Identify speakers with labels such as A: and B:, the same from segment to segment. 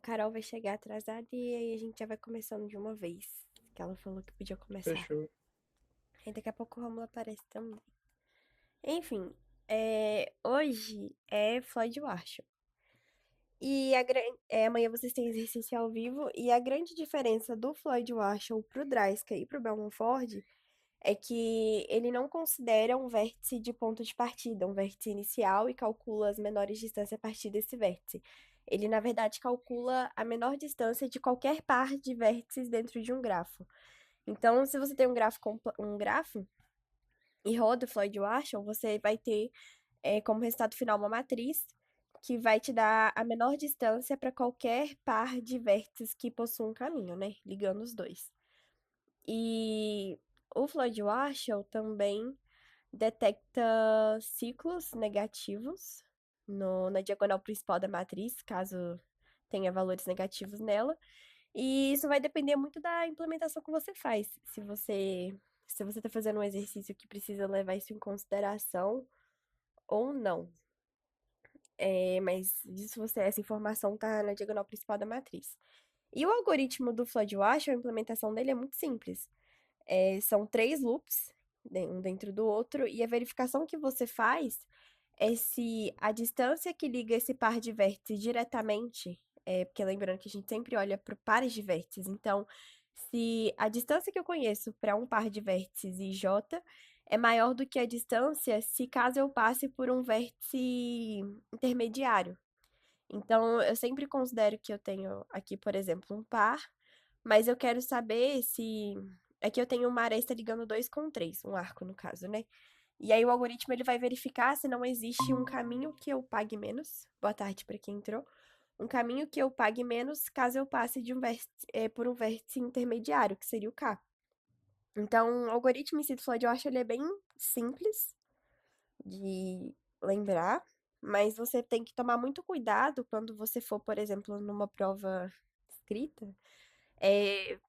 A: Carol vai chegar atrasada e aí a gente já vai começando de uma vez. Que ela falou que podia começar.
B: Fechou.
A: Aí daqui a pouco o Romulo aparece também. Enfim, hoje é Floyd Warshall. Amanhã vocês têm exercício ao vivo. E a grande diferença do Floyd Warshall pro Dreisker e pro Bellman Ford é que ele não considera um vértice de ponto de partida, um vértice inicial, e calcula as menores distâncias a partir desse vértice. Ele, na verdade, calcula a menor distância de qualquer par de vértices dentro de um grafo. Então, se você tem um grafo e roda o Floyd Warshall, você vai ter como resultado final uma matriz que vai te dar a menor distância para qualquer par de vértices que possua um caminho, né? Ligando os dois. E o Floyd Warshall também detecta ciclos negativos na diagonal principal da matriz, caso tenha valores negativos nela. E isso vai depender muito da implementação que você faz. Se você está fazendo um exercício que precisa levar isso em consideração ou não. Mas essa informação está na diagonal principal da matriz. E o algoritmo do Flood Warshall, a implementação dele é muito simples. São três loops, um dentro do outro, e a verificação que você faz é se a distância que liga esse par de vértices diretamente, porque lembrando que a gente sempre olha para pares de vértices, então, se a distância que eu conheço para um par de vértices i j é maior do que a distância se caso eu passe por um vértice intermediário. Então, eu sempre considero que eu tenho aqui, por exemplo, um par, mas eu quero saber se. Aqui eu tenho uma aresta ligando 2 com 3, um arco no caso, né? E aí o algoritmo ele vai verificar se não existe um caminho que eu pague menos. Boa tarde para quem entrou. Um caminho que eu pague menos caso eu passe por um vértice intermediário, que seria o K. Então, o algoritmo em si do Floyd, eu acho ele é bem simples de lembrar, mas você tem que tomar muito cuidado quando você for, por exemplo, numa prova escrita, é,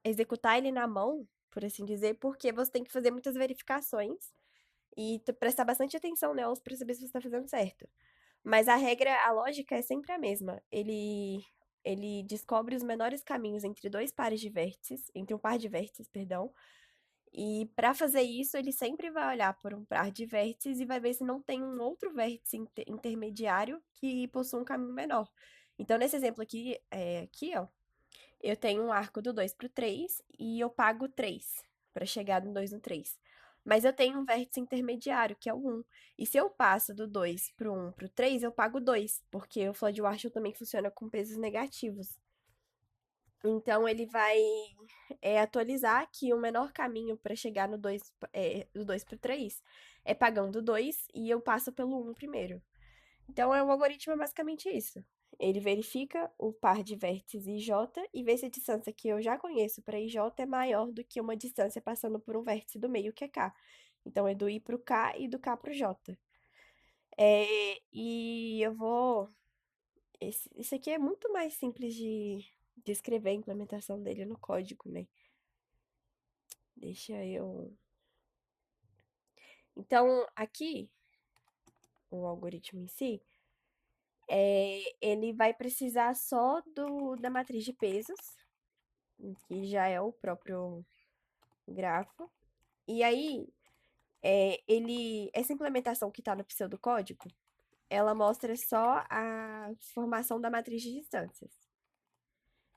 A: executar ele na mão, por assim dizer, porque você tem que fazer muitas verificações e prestar bastante atenção nelas para saber se você está fazendo certo. Mas a regra, a lógica é sempre a mesma. Ele descobre os menores caminhos entre dois pares de vértices, entre um par de vértices, perdão. E para fazer isso, ele sempre vai olhar por um par de vértices e vai ver se não tem um outro vértice intermediário que possua um caminho menor. Então, nesse exemplo aqui, ó, eu tenho um arco do 2 para o 3 e eu pago 3 para chegar no 2 no 3. Mas eu tenho um vértice intermediário, que é o 1. E se eu passo do 2 para o 1 para o 3, eu pago 2, porque o Flood Warshall também funciona com pesos negativos. Então, ele vai atualizar que o menor caminho para chegar no 2, do 2 para o 3 é pagando 2 e eu passo pelo 1 primeiro. Então, o algoritmo é basicamente isso. Ele verifica o par de vértices IJ e vê se a distância que eu já conheço para IJ é maior do que uma distância passando por um vértice do meio, que é K. Então, é do I para o K e do K para o J. E eu vou. Esse aqui é muito mais simples de escrever a implementação dele no código, né? Deixa eu. Então, aqui, o algoritmo em si, ele vai precisar só da matriz de pesos, que já é o próprio grafo. E aí, essa implementação que está no pseudocódigo, ela mostra só a formação da matriz de distâncias.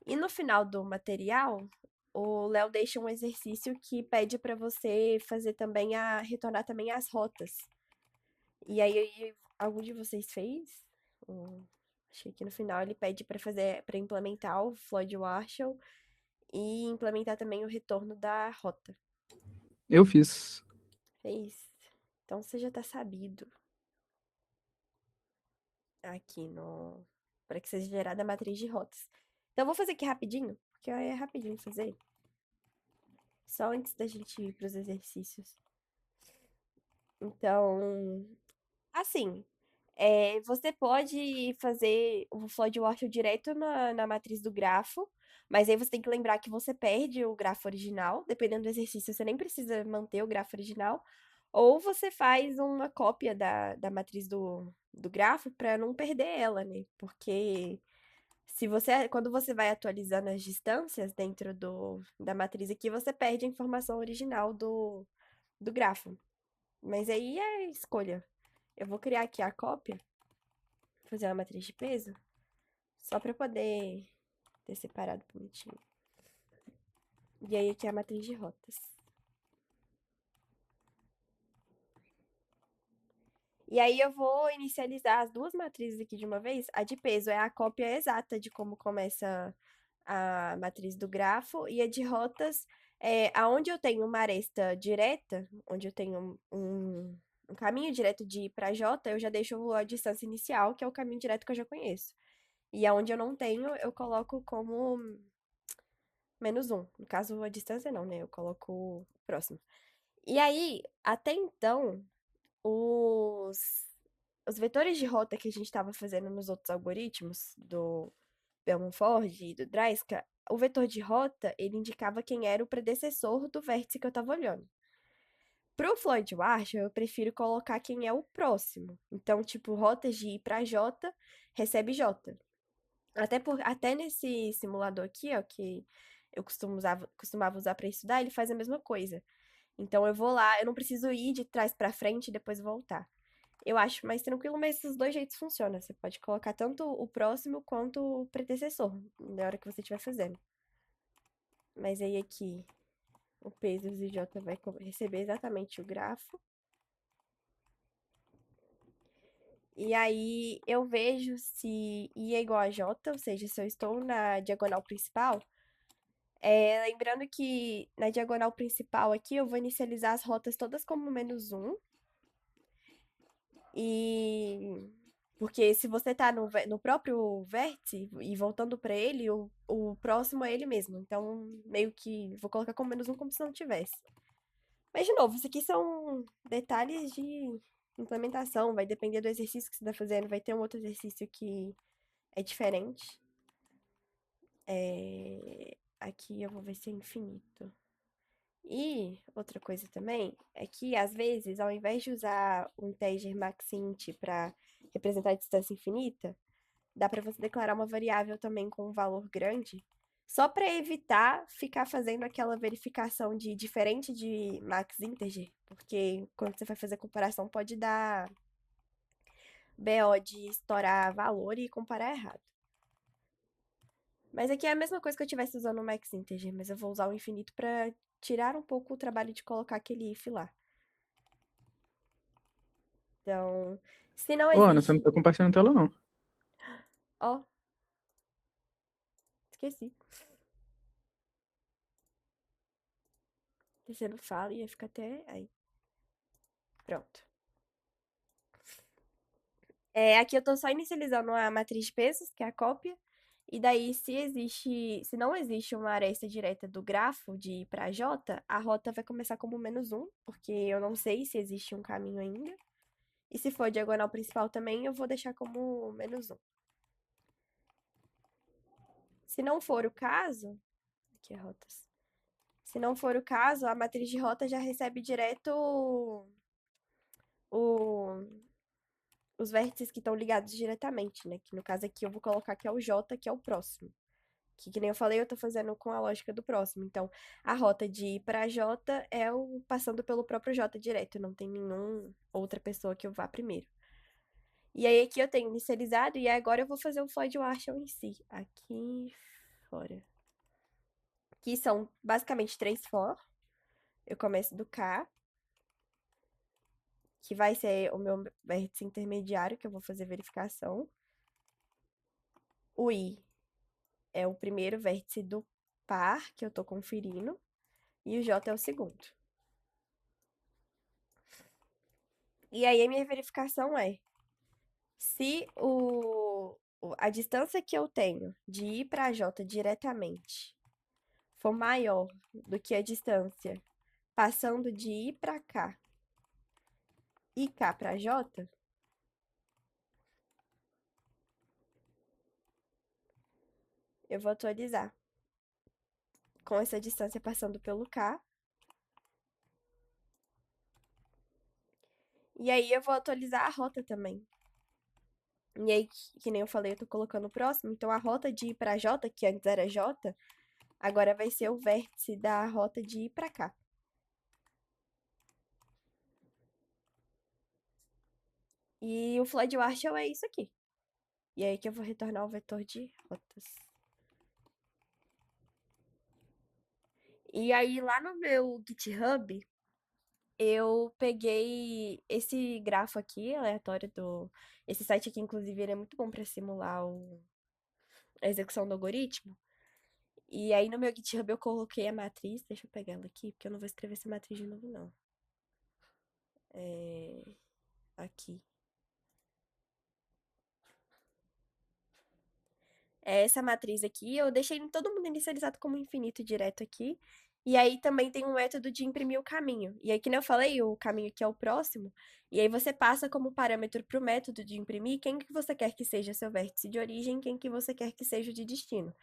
A: E no final do material, o Léo deixa um exercício que pede para você fazer também retornar também as rotas. E aí, algum de vocês fez? Acho que aqui no final ele pede para implementar o Floyd Warshall e implementar também o retorno da rota.
B: Eu fiz.
A: Fez? Então você já tá sabido aqui no para que seja gerada a matriz de rotas. Então eu vou fazer aqui rapidinho, porque é rapidinho fazer, só antes da gente ir para os exercícios. Então, assim, você pode fazer o Floyd Warshall direto na matriz do grafo, mas aí você tem que lembrar que você perde o grafo original. Dependendo do exercício, você nem precisa manter o grafo original. Ou você faz uma cópia da matriz do grafo para não perder ela, né? Porque Quando você vai atualizando as distâncias dentro da matriz aqui, você perde a informação original do grafo. Mas aí é escolha. Eu vou criar aqui a cópia, fazer uma matriz de peso, só para poder ter separado bonitinho. E aí aqui é a matriz de rotas. E aí eu vou inicializar as duas matrizes aqui de uma vez. A de peso é a cópia exata de como começa a matriz do grafo, e a de rotas é aonde eu tenho uma aresta direta, onde eu tenho um caminho direto de I para J, eu já deixo a distância inicial, que é o caminho direto que eu já conheço. E aonde eu não tenho, eu coloco como -1. No caso, a distância não, né? Eu coloco o próximo. E aí, até então, os, os vetores de rota que a gente estava fazendo nos outros algoritmos, do Bellman-Ford e do Draiska, o vetor de rota, ele indicava quem era o predecessor do vértice que eu estava olhando. Pro Floyd-Warshall, eu prefiro colocar quem é o próximo. Então, tipo, rotas de I para J, recebe J. Até nesse simulador aqui, ó, que eu costumava usar para estudar, ele faz a mesma coisa. Então, eu vou lá, eu não preciso ir de trás para frente e depois voltar. Eu acho mais tranquilo, mas esses dois jeitos funcionam. Você pode colocar tanto o próximo quanto o predecessor, na hora que você estiver fazendo. Mas aí aqui, o peso z j vai receber exatamente o grafo. E aí eu vejo se I é igual a J, ou seja, se eu estou na diagonal principal. Lembrando que na diagonal principal aqui eu vou inicializar as rotas todas como -1. E porque se você tá no próprio vértice e voltando para ele, o próximo é ele mesmo. Então, meio que vou colocar como -1 como se não tivesse. Mas, de novo, isso aqui são detalhes de implementação. Vai depender do exercício que você está fazendo. Vai ter um outro exercício que é diferente. Aqui eu vou ver se é infinito. E outra coisa também é que, às vezes, ao invés de usar o integer maxint para representar a distância infinita, dá para você declarar uma variável também com um valor grande, só para evitar ficar fazendo aquela verificação de diferente de max integer, porque quando você vai fazer comparação pode dar BO de estourar valor e comparar errado. Mas aqui é a mesma coisa que eu estivesse usando o max integer, mas eu vou usar o infinito para tirar um pouco o trabalho de colocar aquele if lá. Então, se não
B: Ô, Ana, você não
A: existe.
B: tá compartilhando tela, não.
A: Ó, esqueci. Se você não fala, ia ficar até aí. Pronto. Aqui eu tô só inicializando a matriz de pesos, que é a cópia. E daí, se não existe uma aresta direta do grafo de I para J, a rota vai começar como -1, porque eu não sei se existe um caminho ainda. E se for diagonal principal também, eu vou deixar como -1. Se não for o caso, aqui é rotas. Se não for o caso, a matriz de rota já recebe direto o- os vértices que estão ligados diretamente, né? Que no caso aqui eu vou colocar que é o J, que é o próximo. Que nem eu falei, eu tô fazendo com a lógica do próximo. Então, a rota de I para J é o passando pelo próprio J direto, não tem nenhuma outra pessoa que eu vá primeiro. E aí aqui eu tenho inicializado e agora eu vou fazer o Floyd-Warshall em si. Aqui fora. Que são basicamente 3 for. Eu começo do K, que vai ser o meu vértice intermediário, que eu vou fazer verificação. O I é o primeiro vértice do par, que eu tô conferindo. E o J é o segundo. E aí a minha verificação é se a distância que eu tenho de I para J diretamente for maior do que a distância passando de I para K e K para J, eu vou atualizar com essa distância passando pelo K. E aí eu vou atualizar a rota também. E aí, que nem eu falei, eu tô colocando o próximo. Então, a rota de ir pra J, que antes era J, agora vai ser o vértice da rota de ir pra cá. E o Floyd Warshall é isso aqui. E aí que eu vou retornar o vetor de rotas. E aí, lá no meu GitHub, eu peguei esse grafo aqui, aleatório do... Esse site aqui, inclusive, ele é muito bom para simular a execução do algoritmo. E aí, no meu GitHub, eu coloquei a matriz. Deixa eu pegar ela aqui, porque eu não vou escrever essa matriz de novo, não. Aqui. Essa matriz aqui, eu deixei todo mundo inicializado como infinito direto aqui. E aí também tem um método de imprimir o caminho. E aí, que nem eu falei, o caminho aqui é o próximo. E aí você passa como parâmetro para o método de imprimir quem que você quer que seja seu vértice de origem, quem que você quer que seja o de destino.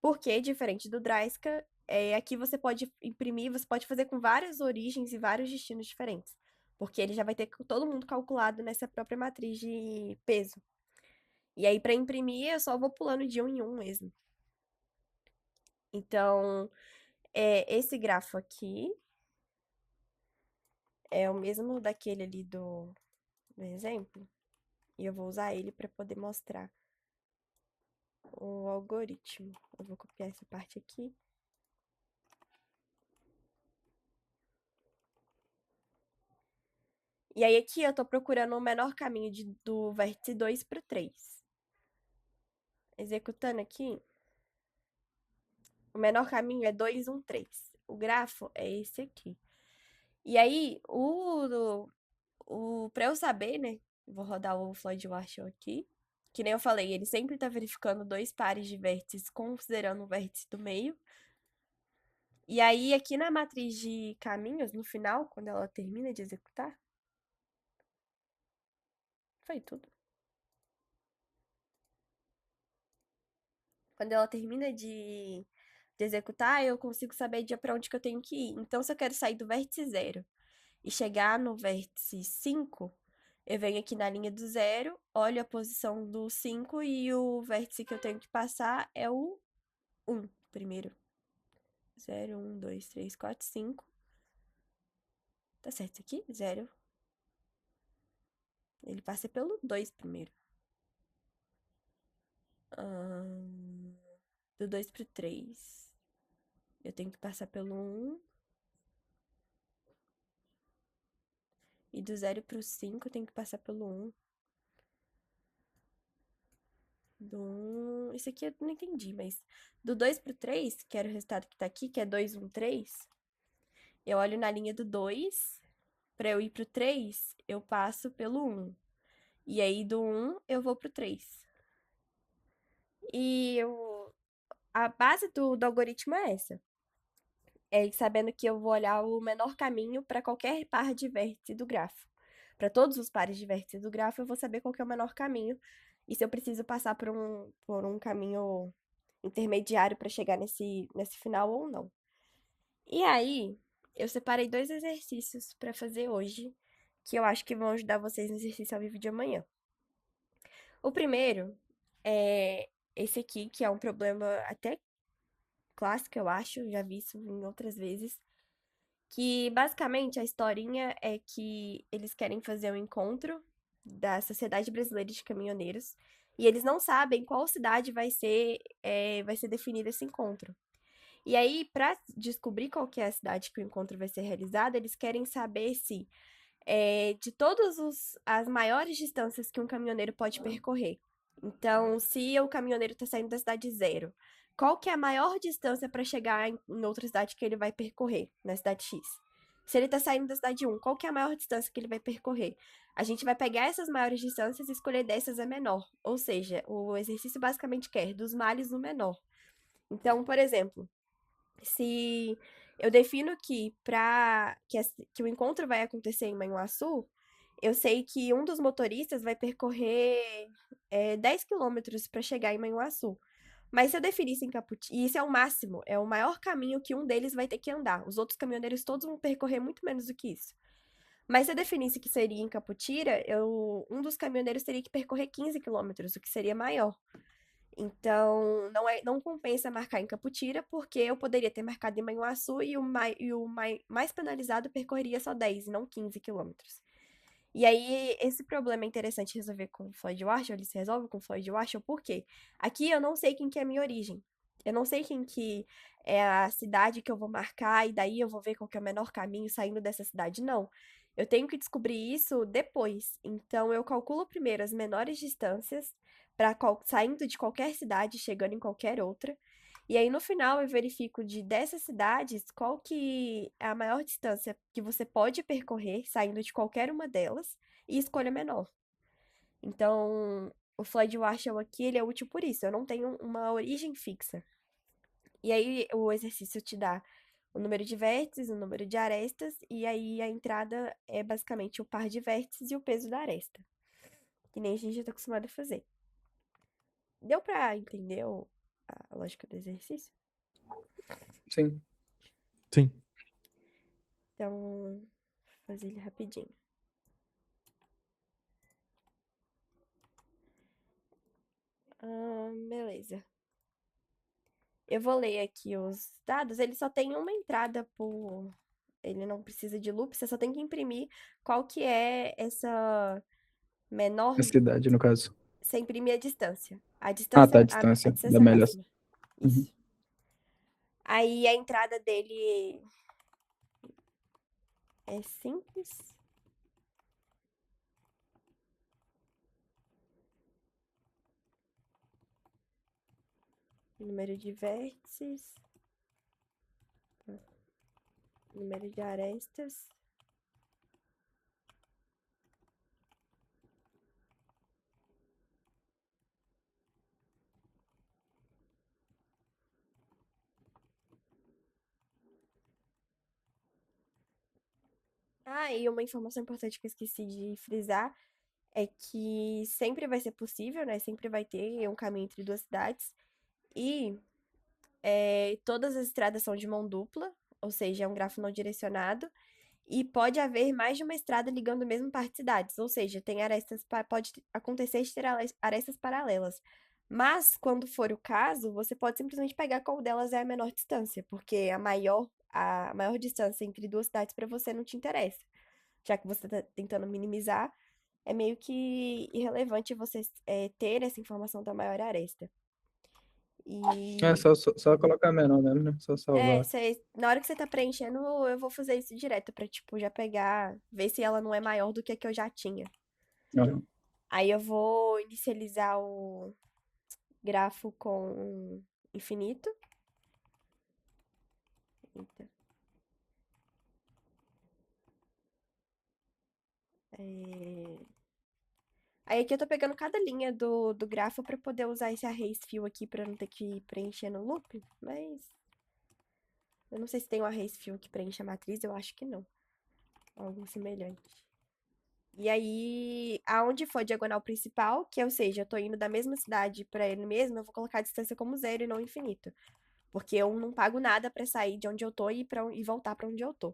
A: Porque, diferente do Draiska, aqui você pode imprimir, você pode fazer com várias origens e vários destinos diferentes. Porque ele já vai ter todo mundo calculado nessa própria matriz de peso. E aí, para imprimir, eu só vou pulando de um em um mesmo. Então, esse grafo aqui é o mesmo daquele ali do exemplo. E eu vou usar ele para poder mostrar o algoritmo. Eu vou copiar essa parte aqui. E aí, aqui eu tô procurando o menor caminho do vértice 2 para o 3. Executando aqui, o menor caminho é 2, 1, 3. O grafo é esse aqui. E aí, pra eu saber, né? Vou rodar o Floyd Warshall aqui. Que nem eu falei, ele sempre tá verificando dois pares de vértices, considerando o vértice do meio. E aí, aqui na matriz de caminhos, no final, quando ela termina de executar, foi tudo. Quando ela termina de executar, eu consigo saber pra onde que eu tenho que ir. Então, se eu quero sair do vértice 0 e chegar no vértice 5, eu venho aqui na linha do 0, olho a posição do 5 e o vértice que eu tenho que passar é o 1 primeiro. 0, 1, 2, 3, 4, 5. Tá certo isso aqui? 0. Ele passa pelo 2 primeiro. Do 2 pro 3. Eu tenho que passar pelo 1. E do 0 pro 5 eu tenho que passar pelo 1. Do 1. Isso aqui eu não entendi, mas do 2 pro 3, que era o resultado que tá aqui, que é 2, 1, 3, eu olho na linha do 2. Pra eu ir pro 3, eu passo pelo 1. E aí do 1 eu vou pro 3. E a base do algoritmo é essa. Sabendo que eu vou olhar o menor caminho para qualquer par de vértice do grafo. Para todos os pares de vértice do grafo, eu vou saber qual que é o menor caminho e se eu preciso passar por um caminho intermediário para chegar nesse final ou não. E aí, eu separei dois exercícios para fazer hoje, que eu acho que vão ajudar vocês no exercício ao vivo de amanhã. O primeiro é esse aqui, que é um problema até clássico, eu acho, já vi isso em outras vezes, que basicamente a historinha é que eles querem fazer um encontro da Sociedade Brasileira de Caminhoneiros e eles não sabem qual cidade vai ser definido esse encontro. E aí, para descobrir qual que é a cidade que o encontro vai ser realizado, eles querem saber se de todas as maiores distâncias que um caminhoneiro pode percorrer. Então, se o caminhoneiro está saindo da cidade 0, qual que é a maior distância para chegar em outra cidade que ele vai percorrer, na cidade X? Se ele está saindo da cidade 1, qual que é a maior distância que ele vai percorrer? A gente vai pegar essas maiores distâncias e escolher dessas a menor. Ou seja, o exercício basicamente quer dos males o menor. Então, por exemplo, se eu defino que o encontro vai acontecer em Manhuaçu, eu sei que um dos motoristas vai percorrer 10 quilômetros para chegar em Manhuaçu. Mas se eu definir isso em Caputi, e isso é o máximo, é o maior caminho que um deles vai ter que andar. Os outros caminhoneiros todos vão percorrer muito menos do que isso. Mas se eu definisse que seria em Caputira, um dos caminhoneiros teria que percorrer 15 quilômetros, o que seria maior. Então, não compensa marcar em Caputira, porque eu poderia ter marcado em Manhuaçu mais penalizado percorreria só 10 e não 15 quilômetros. E aí, esse problema é interessante resolver com o Floyd Warshall, ele se resolve com o Floyd Warshall, por quê? Aqui eu não sei quem que é a minha origem. Eu não sei quem que é a cidade que eu vou marcar, e daí eu vou ver qual que é o menor caminho saindo dessa cidade. Não. Eu tenho que descobrir isso depois. Então, eu calculo primeiro as menores distâncias, saindo de qualquer cidade, chegando em qualquer outra. E aí, no final, eu verifico dessas cidades qual que é a maior distância que você pode percorrer saindo de qualquer uma delas e escolha a menor. Então, o Floyd Warshall aqui, ele é útil por isso. Eu não tenho uma origem fixa. E aí, o exercício te dá o número de vértices, o número de arestas, e aí a entrada é basicamente o par de vértices e o peso da aresta. Que nem a gente já tá acostumado a fazer. Deu pra entender a lógica do exercício?
B: Sim.
C: Sim.
A: Então, vou fazer ele rapidinho. Beleza. Eu vou ler aqui os dados. Ele só tem uma entrada por. Ele não precisa de loop, você só tem que imprimir qual que é essa menor.
B: A cidade, no caso.
A: Você imprime a distância. A
B: Ah, tá, a
A: distância, a
B: distância da
A: distância
B: melhor.
A: máxima.
B: Uhum.
A: Isso. Aí a entrada dele é simples. Número de vértices. Número de arestas. Ah, e uma informação importante que eu esqueci de frisar é que sempre vai ser possível, né? Sempre vai ter um caminho entre duas cidades. E todas as estradas são de mão dupla, ou seja, é um grafo não direcionado. E pode haver mais de uma estrada ligando o mesmo par de cidades, ou seja, tem arestas, pode acontecer de ter arestas paralelas. Mas, quando for o caso, você pode simplesmente pegar qual delas é a menor distância, porque a maior distância entre duas cidades para você não te interessa. Já que você está tentando minimizar, é meio que irrelevante você ter essa informação da maior aresta.
B: É
A: E
B: só colocar menor mesmo, né? Só salvar.
A: na hora que você tá preenchendo, eu vou fazer isso direto pra, tipo, já pegar, ver se ela não é maior do que a que eu já tinha.
B: Aham.
A: Aí eu vou inicializar o grafo com infinito. Eita. É, Aí aqui eu tô pegando cada linha do grafo pra poder usar esse arrays fill aqui pra não ter que preencher no loop, mas eu não sei se tem um arrays fill que preenche a matriz, eu acho que não. Algo semelhante. E aí, aonde for a diagonal principal, que ou seja, eu tô indo da mesma cidade pra ele mesmo, eu vou colocar a distância como zero e não infinito. Porque eu não pago nada pra sair de onde eu tô e voltar pra onde eu tô.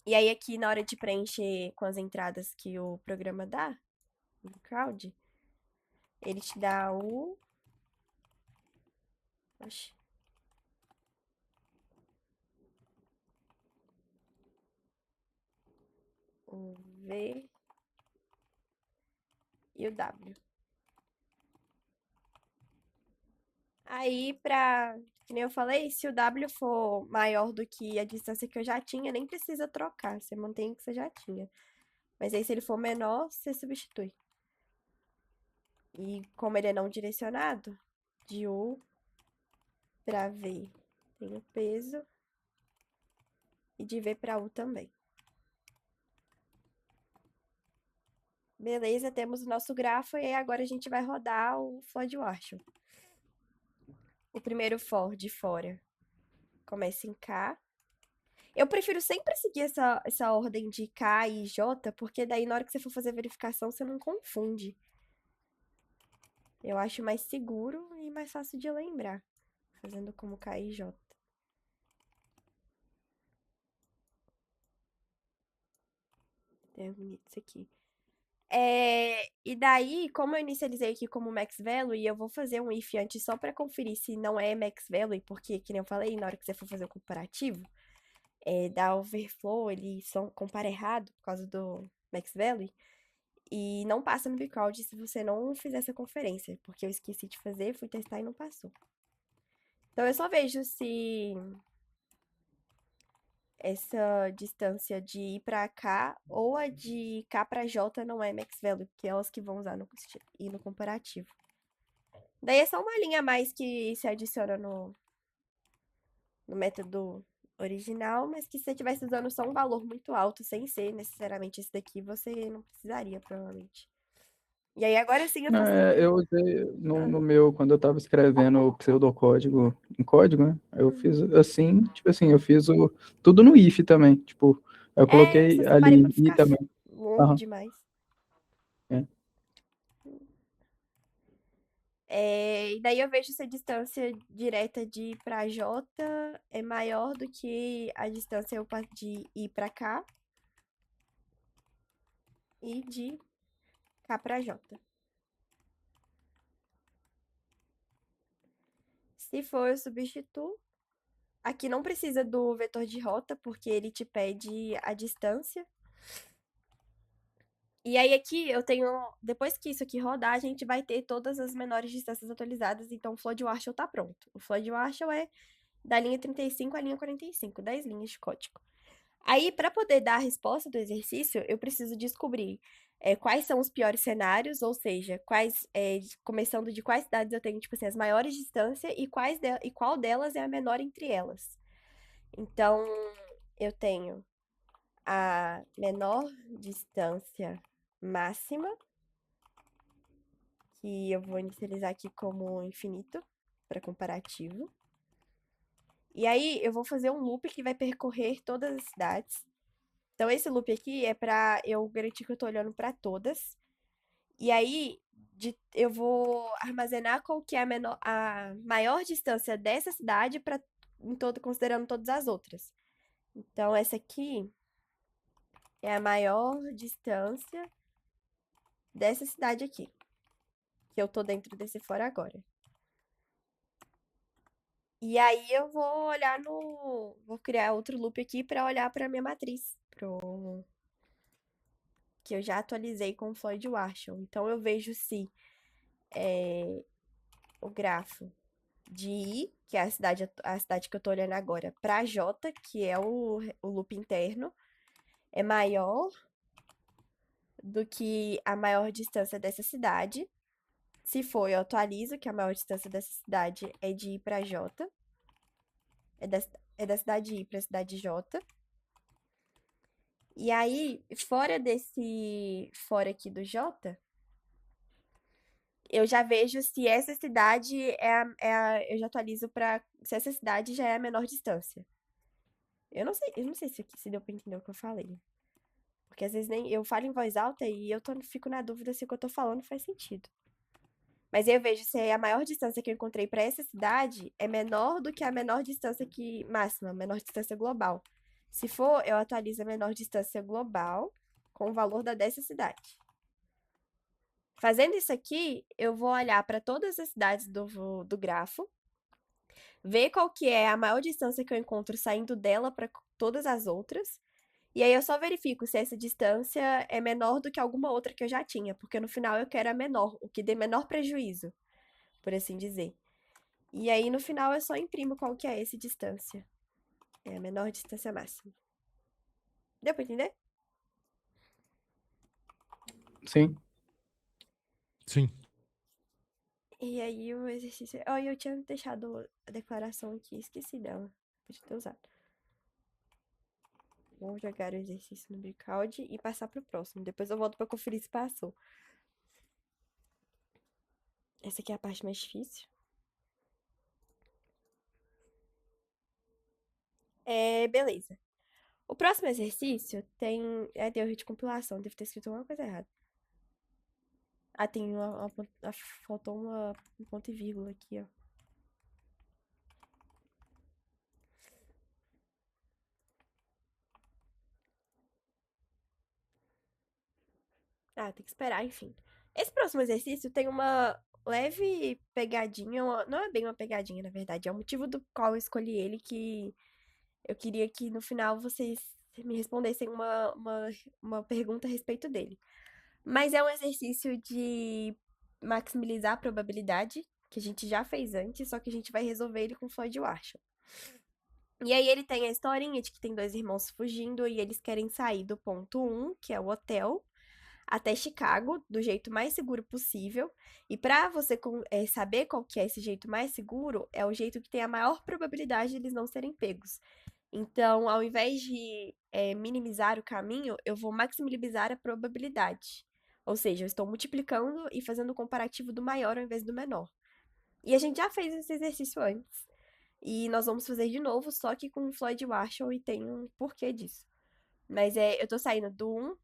A: E aí, aqui, na hora de preencher com as entradas que o programa dá, no crowd, ele te dá o. Oxi. O V e o W. Aí, que nem eu falei, se o W for maior do que a distância que eu já tinha, nem precisa trocar. Você mantém o que você já tinha. Mas aí, se ele for menor, você substitui. E como ele é não direcionado, de U para V tem o peso. E de V para U também. Beleza, temos o nosso grafo e aí agora a gente vai rodar o Floyd Warshall. O primeiro for de fora começa em K. Eu prefiro sempre seguir essa ordem de K e J, porque daí na hora que você for fazer a verificação, você não confunde. Eu acho mais seguro e mais fácil de lembrar, fazendo como K e J. É bonito isso aqui. E daí, como eu inicializei aqui como max value, e eu vou fazer um if antes só pra conferir se não é max value, porque, que nem eu falei, na hora que você for fazer o comparativo, da overflow, ele só compara errado por causa do max value, e não passa no Bcrowd se você não fizer essa conferência, porque eu esqueci de fazer, fui testar e não passou. Então eu só vejo se essa distância de ir pra cá ou a de cá pra J não é max value, que é elas que vão usar e no comparativo. Daí é só uma linha a mais que se adiciona no método original, mas que se você estivesse usando só um valor muito alto, sem ser necessariamente esse daqui, você não precisaria, provavelmente. E aí agora sim eu faço.
B: Eu usei
A: Ah,
B: no meu, quando eu estava escrevendo o pseudocódigo em código, né? Eu fiz assim, tipo assim, eu fiz tudo no if também. Tipo, eu
A: eu só
B: coloquei
A: separei pra
B: ali i
A: ficar
B: também.
A: longo
B: Aham,
A: demais.
B: é.
A: E daí eu vejo se a distância direta de ir pra J é maior do que a distância de ir pra K e de K pra J. Se for, eu substituo. Aqui não precisa do vetor de rota, porque ele te pede a distância. E aí aqui eu tenho, depois que isso aqui rodar, a gente vai ter todas as menores distâncias atualizadas, então o Flood Warshall tá pronto. O Flood Warshall é da linha 35 à linha 45, 10 linhas de código. Aí, para poder dar a resposta do exercício, eu preciso descobrir quais são os piores cenários, ou seja, começando de quais cidades eu tenho, tipo assim, as maiores distâncias e qual delas é a menor entre elas. Então, eu tenho a menor distância máxima, que eu vou inicializar aqui como infinito, para comparativo. E aí, eu vou fazer um loop que vai percorrer todas as cidades. Então, esse loop aqui é para eu garantir que eu tô olhando para todas. E aí, eu vou armazenar qual que é a maior distância dessa cidade para considerando todas as outras. Então, essa aqui é a maior distância dessa cidade aqui, que eu tô dentro desse fora agora. E aí eu vou olhar vou criar outro loop aqui para olhar para minha matriz, que eu já atualizei com o Floyd Warshall. Então eu vejo se o grafo de I, que é a cidade que eu tô olhando agora, para J, que é o loop interno, é maior do que a maior distância dessa cidade. Se for, eu atualizo que a maior distância dessa cidade é de I para J. É da cidade I para a cidade J. E aí, fora aqui do J, eu já vejo se essa cidade eu já atualizo para se essa cidade já é a menor distância. Eu não sei se deu pra entender o que eu falei. Porque às vezes nem eu falo em voz alta e fico na dúvida se o que eu tô falando faz sentido. Mas aí eu vejo se a maior distância que eu encontrei para essa cidade é menor do que a menor distância máxima, a menor distância global. Se for, eu atualizo a menor distância global com o valor dessa cidade. Fazendo isso aqui, eu vou olhar para todas as cidades do grafo, ver qual que é a maior distância que eu encontro saindo dela para todas as outras. E aí eu só verifico se essa distância é menor do que alguma outra que eu já tinha, porque no final eu quero a menor, o que dê menor prejuízo, por assim dizer. E aí no final eu só imprimo qual que é essa distância. É a menor distância máxima. Deu pra entender?
B: Sim.
C: Sim.
A: E aí o exercício. Oh, eu tinha deixado a declaração aqui, esqueci dela. Podia ter usado. Vou jogar o exercício no Breakout e passar pro próximo. Depois eu volto pra conferir se passou. Essa aqui é a parte mais difícil. Beleza. O próximo exercício tem. Tem erro de compilação, deve ter escrito alguma coisa errada. Tem faltou um ponto e vírgula aqui, ó. Ah, tem que esperar, enfim. Esse próximo exercício tem uma leve pegadinha, não é bem uma pegadinha, na verdade, é o motivo do qual eu escolhi ele, que eu queria que no final vocês me respondessem uma pergunta a respeito dele. Mas é um exercício de maximizar a probabilidade, que a gente já fez antes, só que a gente vai resolver ele com Floyd Warshall. E aí ele tem a historinha de que tem dois irmãos fugindo e eles querem sair do ponto 1, que é o hotel, até Chicago, do jeito mais seguro possível. E para você saber qual que é esse jeito mais seguro, é o jeito que tem a maior probabilidade de eles não serem pegos. Então, ao invés de minimizar o caminho, eu vou maximizar a probabilidade. Ou seja, eu estou multiplicando e fazendo o comparativo do maior ao invés do menor. E a gente já fez esse exercício antes. E nós vamos fazer de novo, só que com o Floyd Warshall e tem um porquê disso. Mas eu tô saindo do 1,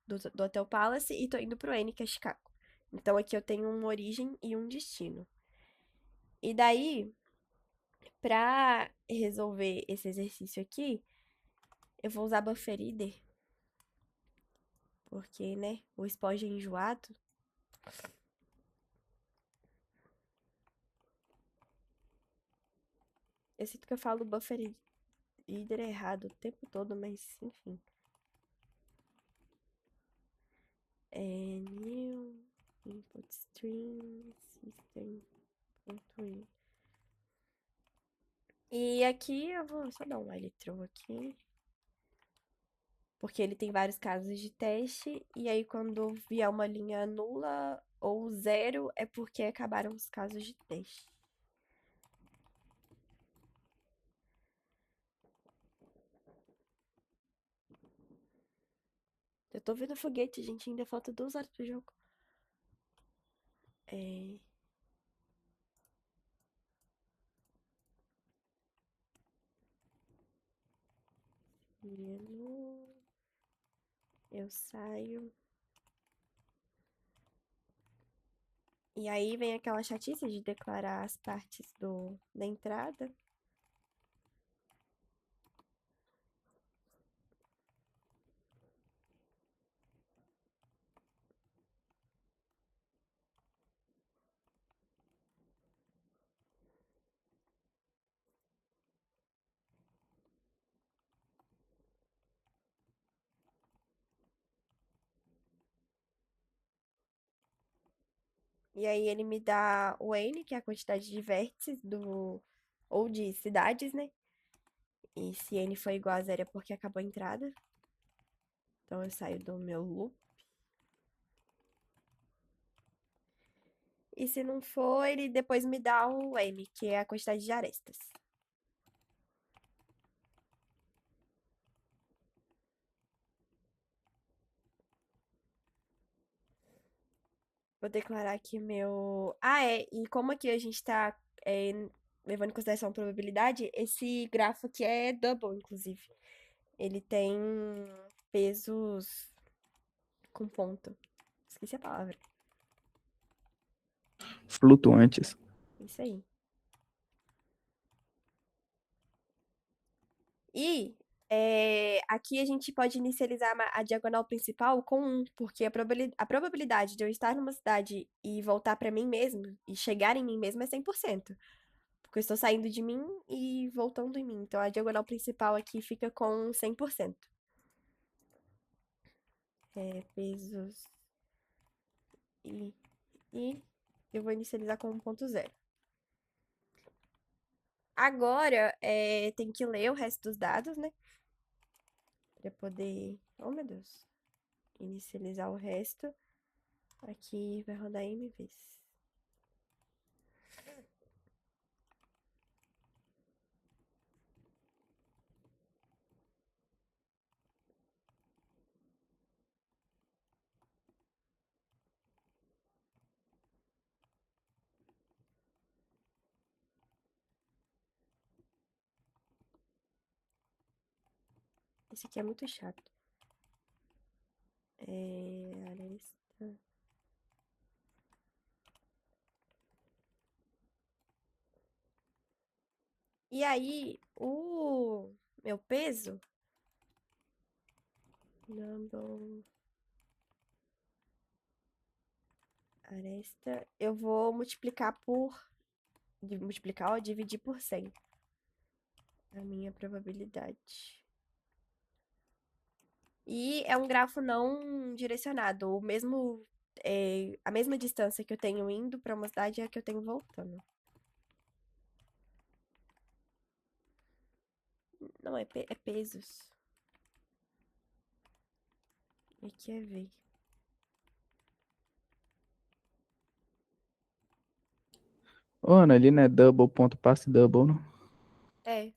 A: do Hotel Palace, e tô indo pro N, que é Chicago. Então aqui eu tenho uma origem e um destino. E daí, pra resolver esse exercício aqui, eu vou usar Buffer Reader, porque, né, o Spoge é enjoado. Eu sinto que eu falo Buffer Reader errado o tempo todo, mas enfim. New input string system.in. E aqui eu vou só dar um while true aqui. Porque ele tem vários casos de teste, e aí quando vier uma linha nula ou zero, é porque acabaram os casos de teste. Eu tô vendo foguete, gente, ainda falta 2 horas pro jogo. É... Menu... Eu saio... E aí vem aquela chatice de declarar as partes da entrada. E aí ele me dá o N, que é a quantidade de vértices ou de cidades, né? E se N for igual a zero é porque acabou a entrada. Então eu saio do meu loop. E se não for, ele depois me dá o M, que é a quantidade de arestas. Vou declarar aqui meu... Ah, e como aqui a gente tá levando em consideração a probabilidade, esse grafo aqui é double, inclusive. Ele tem pesos com ponto. Esqueci a palavra.
B: Flutuantes.
A: Isso aí. E aqui a gente pode inicializar a diagonal principal com 1, porque a probabilidade de eu estar numa cidade e voltar pra mim mesmo, e chegar em mim mesmo, é 100%. Porque eu estou saindo de mim e voltando em mim. Então a diagonal principal aqui fica com 100%. Pesos e eu vou inicializar com 1.0. Agora, tem que ler o resto dos dados, né? Pra poder... Oh, meu Deus. Inicializar o resto. Aqui vai rodar M vezes. Esse aqui é muito chato. Aresta. E aí, o meu peso... Number... Aresta. Eu vou multiplicar por. Multiplicar, ó, dividir por 100. A minha probabilidade. E é um grafo não direcionado. A mesma distância que eu tenho indo para uma cidade é a que eu tenho voltando. Não, é pesos. E aqui é V.
B: Ô, Ana, ali não é double, ponto, passe double, não?
A: É.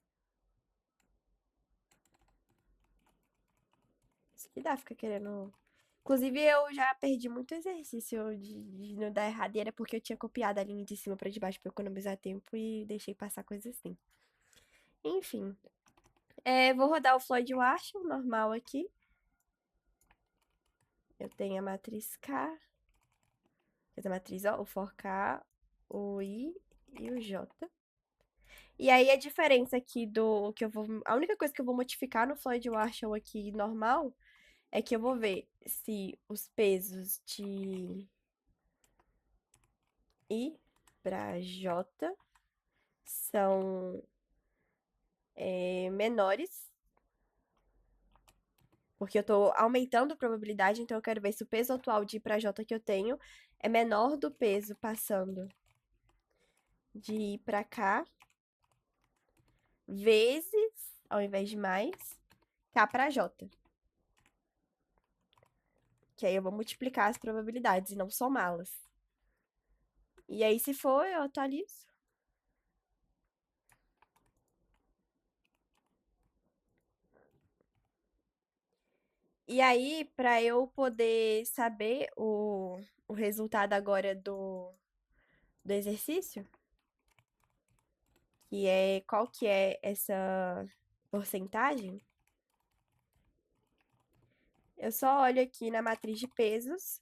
A: Isso que dá, fica querendo. Inclusive, eu já perdi muito exercício de não dar errado. E era porque eu tinha copiado a linha de cima pra de baixo pra economizar tempo e deixei passar coisa assim. Enfim. Vou rodar o Floyd Warshall normal aqui. Eu tenho a matriz K. A matriz, ó, o for K, o I e o J. E aí a diferença aqui do que eu vou. A única coisa que eu vou modificar no Floyd Warshall aqui normal é que eu vou ver se os pesos de I para J são menores, porque eu tô aumentando a probabilidade, então eu quero ver se o peso atual de I para J que eu tenho é menor do peso passando de I para K, vezes, ao invés de mais, K para J. Que aí eu vou multiplicar as probabilidades e não somá-las. E aí, se for, eu atualizo. E aí, para eu poder saber o resultado agora do exercício, que é qual que é essa porcentagem, eu só olho aqui na matriz de pesos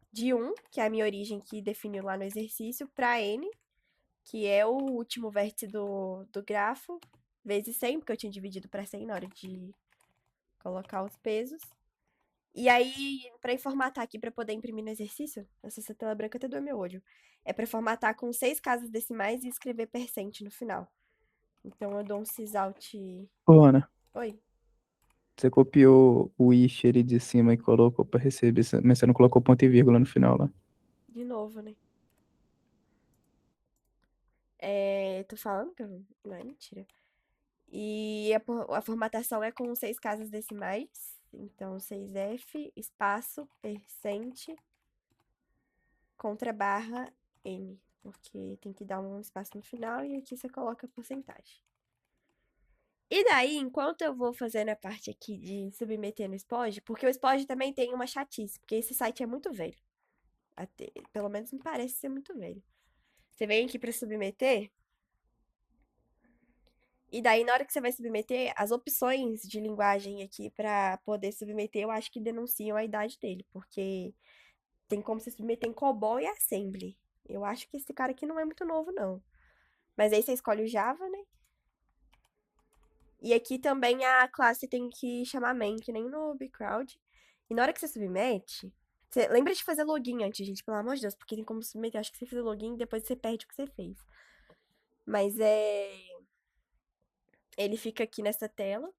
A: de 1, que é a minha origem que definiu lá no exercício, para N, que é o último vértice do grafo, vezes 100, porque eu tinha dividido para 100 na hora de colocar os pesos. E aí, para formatar aqui, para poder imprimir no exercício, essa tela branca até doeu meu olho. É para formatar com 6 casas decimais e escrever percent no final. Então, eu dou um sysallt.
B: Ô, Ana,
A: Oi,
B: você copiou o ish ali de cima e colocou pra receber, mas você não colocou ponto e vírgula no final lá.
A: de novo, né? Tô falando que não é mentira. E a formatação é com 6 casas decimais. Então, 6F, espaço, percent, contra barra N. Porque tem que dar um espaço no final e aqui você coloca a porcentagem. E daí, enquanto eu vou fazendo a parte aqui de submeter no SPOD, porque o SPOD também tem uma chatice, porque esse site é muito velho. Pelo menos me parece ser muito velho. Você vem aqui para submeter, e daí na hora que você vai submeter, as opções de linguagem aqui para poder submeter, eu acho que denunciam a idade dele, porque tem como você submeter em COBOL e Assembly. Eu acho que esse cara aqui não é muito novo, não. Mas aí você escolhe o Java, né? E aqui também a classe tem que chamar main, que nem no Bcrowd. E na hora que você submete, você lembra de fazer login antes, gente, pelo amor de Deus, porque tem como submeter. Acho que você fez login e depois você perde o que você fez. Mas ele fica aqui nessa tela.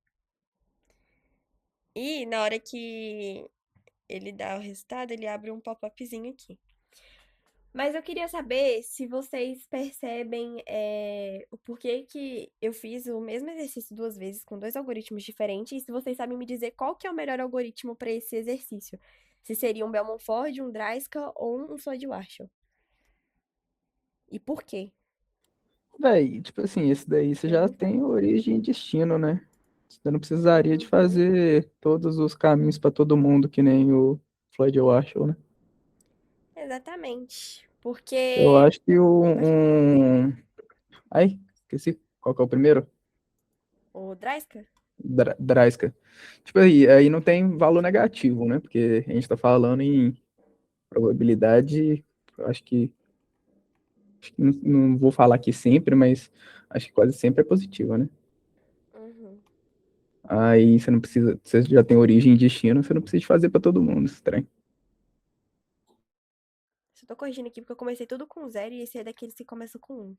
A: E na hora que ele dá o resultado, ele abre um pop-upzinho aqui. Mas eu queria saber se vocês percebem o porquê que eu fiz o mesmo exercício 2 vezes com 2 algoritmos diferentes e se vocês sabem me dizer qual que é o melhor algoritmo para esse exercício. Se seria um Bellman-Ford, um Dreisker ou um Floyd-Warshall. E por quê?
B: Véi, tipo assim, esse daí você já
A: Pergunta.
B: tem origem e destino, né? Você não precisaria de
A: Uhum.
B: fazer todos os caminhos pra todo mundo, que nem o Floyd Warshall, né?
A: Exatamente.
B: Eu
A: Porque.
B: acho que
A: Pode falar.
B: Ai, esqueci qual que é o primeiro?
A: O Dreisker?
B: Draiska. Tipo aí não tem valor negativo, né? Porque a gente tá falando em probabilidade, eu acho que não vou falar aqui sempre, mas acho que quase sempre é positiva, né?
A: Uhum.
B: Aí você não precisa, você já tem origem e destino, você não precisa fazer pra todo mundo, estranho.
A: Tô corrigindo aqui porque eu comecei tudo com 0 e esse é daqueles que começam com 1.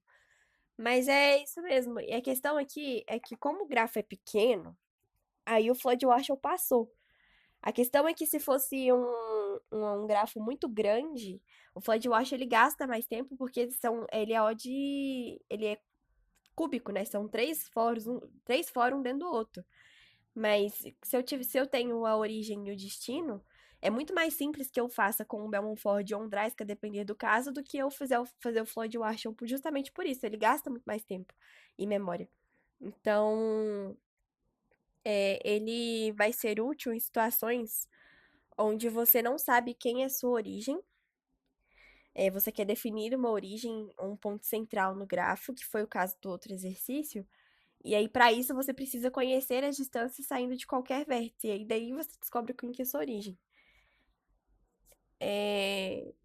A: Mas é isso mesmo. E a questão aqui é que como o grafo é pequeno, aí o Floyd Warshall passou. A questão é que se fosse um grafo muito grande, o Floyd Warshall ele gasta mais tempo porque ele é cúbico, né? São três fóruns um dentro do outro. Mas se eu tenho a origem e o destino, é muito mais simples que eu faça com um Belmont Ford ou um Dreisker, a depender do caso, do que eu fazer o Floyd Warshall justamente por isso. Ele gasta muito mais tempo e memória. Então, ele vai ser útil em situações onde você não sabe quem é sua origem. Você quer definir uma origem, um ponto central no grafo, que foi o caso do outro exercício. E aí, para isso, você precisa conhecer as distâncias saindo de qualquer vértice. E aí, daí você descobre quem que é a sua origem. É...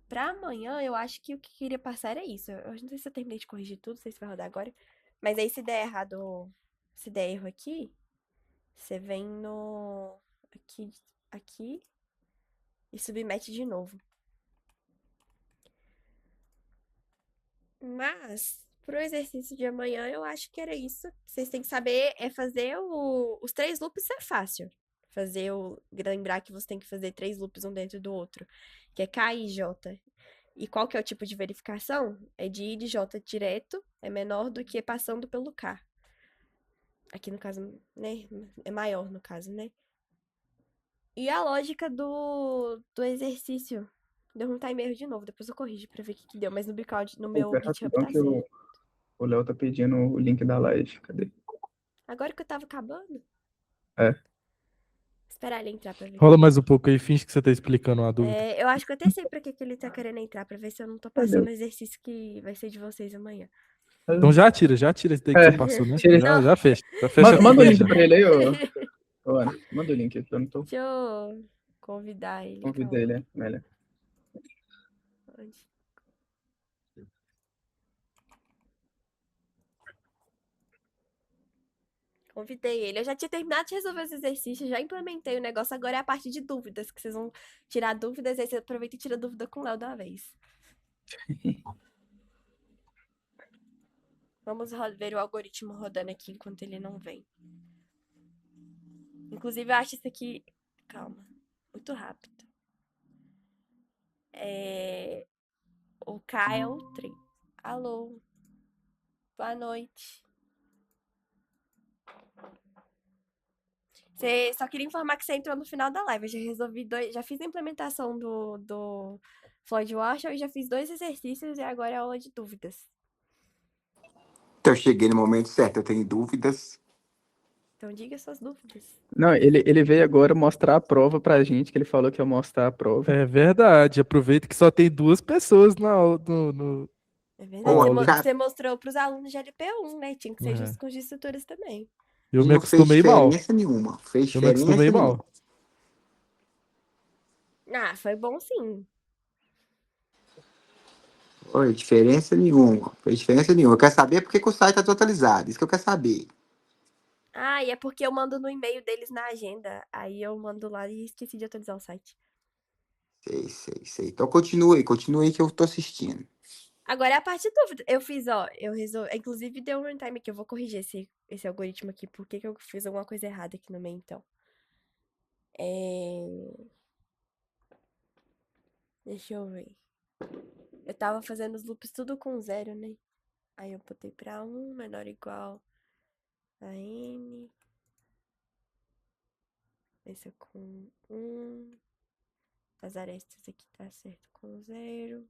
A: Pra amanhã, eu acho que o que eu queria passar era isso. Eu não sei se eu terminei de corrigir tudo, não sei se vai rodar agora. Mas aí, se der errado, se der erro aqui, você vem no... aqui e submete de novo. Mas, pro exercício de amanhã, eu acho que era isso. Vocês têm que saber fazer os 3 loops é fácil. Lembrar que você tem que fazer 3 loops um dentro do outro, que é K e J. E qual que é o tipo de verificação? É de I de J direto, é menor do que passando pelo K. Aqui no caso, né? É maior no caso, né? E a lógica do exercício. Deu um time erro de novo, depois eu corrijo pra ver o que deu. Mas no Breakout, no meu
B: É
A: GitHub
B: rapidão
A: tá
B: que
A: certo.
B: o Léo tá pedindo o link da live. Cadê?
A: Agora que eu tava acabando,
B: É.
A: esperar ele entrar pra ver.
C: Rola mais um pouco aí, finge que você tá explicando uma dúvida.
A: Eu acho que eu até sei pra que ele tá querendo entrar, pra ver se eu não tô
B: Cadê?
A: passando o exercício que vai ser de vocês amanhã.
C: Então já tira esse daí que você passou, né?
B: tira esse-
A: Não,
C: Já fecha. Já fecha
B: Manda
C: tudo
B: o
C: aí
B: link
C: já.
B: pra ele aí, ô Ana. Manda o link, eu não tô
A: deixa eu convidar ele,
B: convidando
A: calma.
B: ele, né? Melhor.
A: Onde? Convidei ele. Eu já tinha terminado de resolver os exercícios, já implementei o negócio. Agora é a parte de dúvidas, que vocês vão tirar dúvidas. Aí você aproveita e tira dúvida com o Léo de uma vez. Vamos ver o algoritmo rodando aqui enquanto ele não vem. Inclusive, eu acho isso aqui. Calma. Muito rápido. O K é o 3. Alô. Boa noite. Você só queria informar que você entrou no final da live. Eu já resolvi já fiz a implementação do Floyd Warshall e já fiz 2 exercícios e agora é aula de dúvidas.
D: Então, eu cheguei no momento certo, eu tenho dúvidas.
A: Então diga suas dúvidas.
B: Não, ele veio agora mostrar a prova pra gente, que ele falou que ia mostrar a prova.
C: É verdade. Aproveita que só tem 2 pessoas na aula no...
A: É verdade.
D: Pô, cara,
A: Você mostrou pros alunos de LP1, né? Tinha que ser
C: É.
A: justo com os instrutores também.
C: Eu
D: e
C: me
D: não fez
C: acostumei mal.
D: diferença nenhuma. Fez
C: Eu me acostumei
D: diferença nenhuma.
C: mal.
A: Ah, foi bom sim.
D: Foi diferença nenhuma. Fez diferença nenhuma. Eu quero saber por que o site está atualizado. Isso que eu quero saber.
A: Ah, e é porque eu mando no e-mail deles na agenda. Aí eu mando lá e esqueci de atualizar o site.
D: Sei. Então continue aí que eu tô assistindo.
A: Agora é a parte de dúvida. Eu fiz, ó, eu resolvi. Inclusive deu um runtime aqui. Eu vou corrigir esse algoritmo aqui. Por que eu fiz alguma coisa errada aqui no meio, então? Deixa eu ver. Eu tava fazendo os loops tudo com 0, né? Aí eu botei pra 1, menor ou igual a n. Esse é com 1. As arestas aqui tá certo com 0.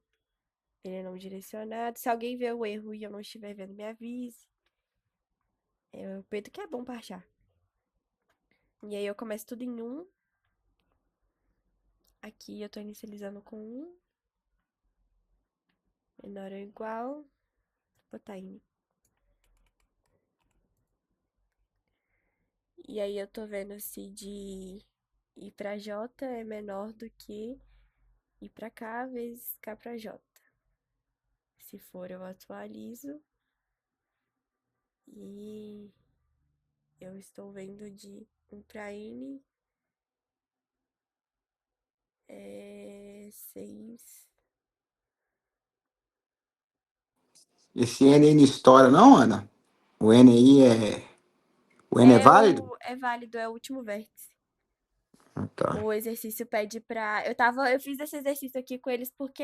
A: Ele é não direcionado. Se alguém ver o erro e eu não estiver vendo, me avise. O Pedro que é bom pra achar. E aí eu começo tudo em 1. Aqui eu tô inicializando com 1. Menor ou igual. Vou botar n. E aí eu tô vendo se de I pra J é menor do que I pra K vezes K pra J. Se for, eu atualizo. E eu estou vendo de 1 pra N é 6.
D: Esse N aí não estoura, não, Ana? O N aí é. O N é válido?
A: É válido, é o último vértice.
D: Ah, tá.
A: O exercício pede pra. Eu fiz esse exercício aqui com eles porque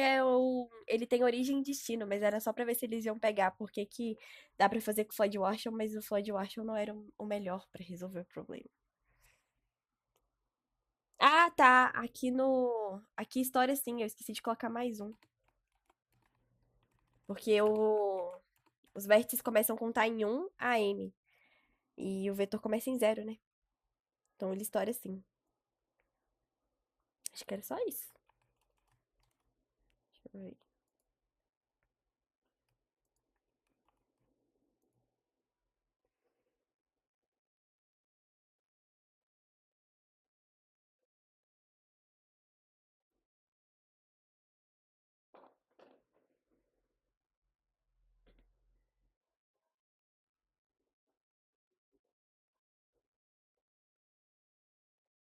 A: ele tem origem e destino, mas era só pra ver se eles iam pegar, porque que dá pra fazer com o Floyd Warshall, mas o Floyd Warshall não era o melhor pra resolver o problema. Ah, tá. Aqui história sim, eu esqueci de colocar mais um. Porque os vértices começam a contar em 1 a n. E o vetor começa em 0, né? Então ele história sim. Acho que era só isso. Deixa eu ver.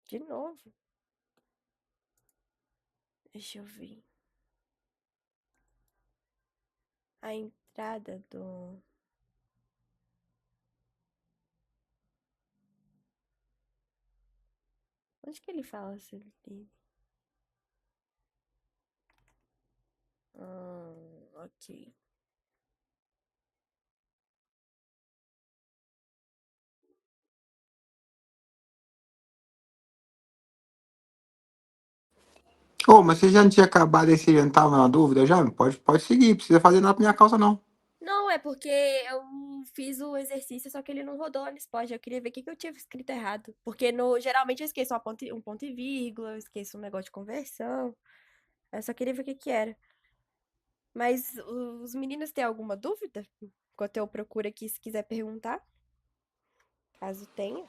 A: De novo. Deixa eu ver. A entrada do. Onde que ele fala sobre ele? Ok.
D: Ô, mas você já não tinha acabado esse já não tava na dúvida já? Pode seguir, precisa fazer nada pra minha causa, não.
A: Não, é porque eu fiz o exercício, só que ele não rodou no Spot. Eu queria ver o que que eu tinha escrito errado. Porque geralmente eu esqueço um ponto e vírgula, eu esqueço um negócio de conversão. Eu só queria ver o que que era. Mas os meninos têm alguma dúvida? Enquanto eu procuro aqui, se quiser perguntar, caso tenha.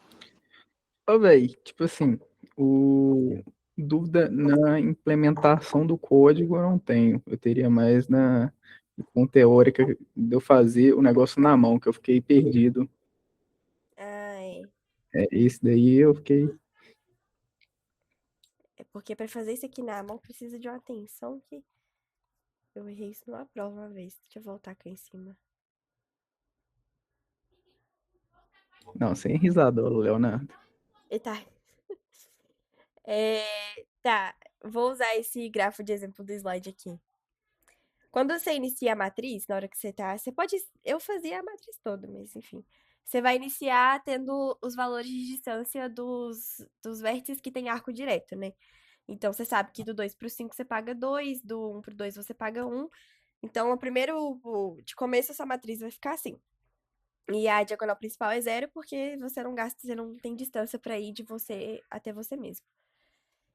B: Ô, véi, tipo assim, o dúvida na implementação do código eu não tenho. Eu teria mais com teórica de eu fazer o negócio na mão, que eu fiquei perdido.
A: Ah, é.
B: Esse daí eu fiquei.
A: É porque para fazer isso aqui na mão precisa de uma atenção que eu errei isso numa prova uma vez. Deixa eu voltar aqui em cima.
B: Não, sem risador, Leonardo.
A: Eita. Tá, vou usar esse grafo de exemplo do slide aqui. Quando você inicia a matriz, na hora que você tá. Você pode. Eu fazia a matriz toda, mas enfim. Você vai iniciar tendo os valores de distância dos vértices que tem arco direto, né? Então você sabe que do 2 pro 5 você paga 2, do 1 pro 2 você paga 1. Então, de começo, essa matriz vai ficar assim. E a diagonal principal é 0 porque você não gasta, você não tem distância para ir de você até você mesmo.